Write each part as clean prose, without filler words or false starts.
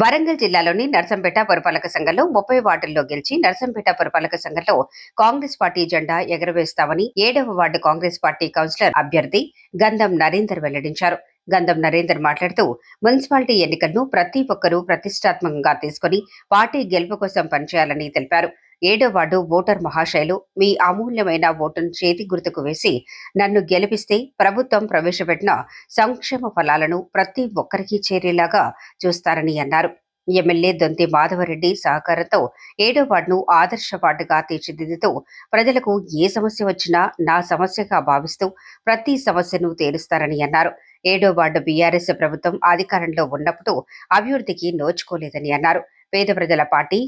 వరంగల్ జిల్లాలోని నర్సంపేట పురపాలక సంఘంలో 30 వార్డుల్లో గెలిచి నర్సంపేట పురపాలక సంఘంలో కాంగ్రెస్ పార్టీ జెండా ఎగరవేస్తామని 7వ వార్డు కాంగ్రెస్ పార్టీ కౌన్సిలర్ అభ్యర్థి గంధం నరేందర్ వెల్లడించారు. గంధం నరేందర్ మాట్లాడుతూ మున్సిపాలిటీ ఎన్నికలను ప్రతి ఒక్కరూ ప్రతిష్టాత్మకంగా తీసుకుని పార్టీ గెలుపు కోసం పనిచేయాలని తెలిపారు. 7వ వార్డు ఓటర్ మహాశైలు మీ అమూల్యమైన ఓటును చేతి గుర్తుకు వేసి నన్ను గెలిపిస్తే ప్రభుత్వం ప్రవేశపెట్టిన సంక్షేమ ఫలాలను ప్రతి ఒక్కరికి చేరేలాగా చూస్తారని అన్నారు. ఎమ్మెల్యే దొంతి మాధవరెడ్డి సహకారంతో 7వ వార్డును ఆదర్శ వార్డుగా తీర్చిదిద్దుతూ ప్రజలకు ఏ సమస్య వచ్చినా నా సమస్యగా భావిస్తూ ప్రతి సమస్యను తేలుస్తారని అన్నారు. 7వ వార్డు బీఆర్ఎస్ ప్రభుత్వం అధికారంలో ఉన్నప్పుడు అభివృద్ధికి నోచుకోలేదని అన్నారు. పేద ప్రజల పార్టీ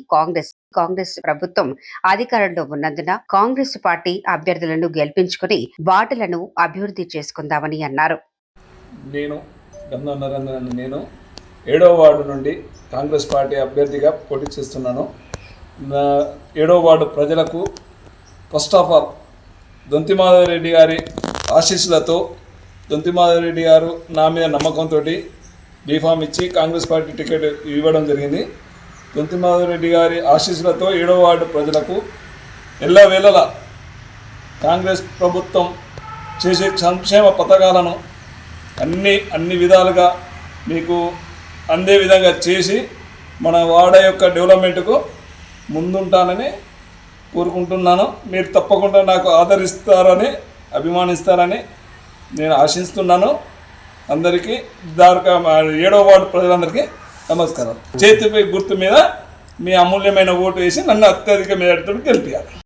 కాంగ్రెస్ ప్రభుత్వం అధికారంలో ఉన్నందున కాంగ్రెస్ పార్టీ అభ్యర్థులను గెలిపించుకుని వార్డులను అభివృద్ధి చేసుకుందామని అన్నారు. నేను గంధం నరేంద్రన్, నేను 7వ వార్డు నుండి కాంగ్రెస్ పార్టీ అభ్యర్థిగా పోటీ చేస్తున్నాను. 7వ వార్డు ప్రజలకు ఫస్ట్ ఆఫ్ ఆల్ దొంతి మాధవరెడ్డి గారి ఆశీస్సులతో దొంతి మాధవరెడ్డి గారు నా మీద నమ్మకంతో బీఫామ్ ఇచ్చి కాంగ్రెస్ పార్టీ టికెట్ ఇవ్వడం జరిగింది. దొంతి మాధవరెడ్డి గారి ఆశీస్సులతో 7వ వార్డు ప్రజలకు ఎల్లవేళలా కాంగ్రెస్ ప్రభుత్వం చేసే సంక్షేమ పథకాలను అన్ని విధాలుగా మీకు అందే విధంగా చేసి మన వార్డు యొక్క డెవలప్మెంట్కు ముందుంటానని కోరుకుంటున్నాను. మీరు తప్పకుండా నాకు ఆదరిస్తారని, అభిమానిస్తారని నేను ఆశిస్తున్నాను. అందరికీ 7వ వార్డు ప్రజలందరికీ నమస్కారం. చేతిపై గుర్తు మీద మీ అమూల్యమైన ఓటు వేసి నన్ను అత్యధిక మేరతో గెలిపారు.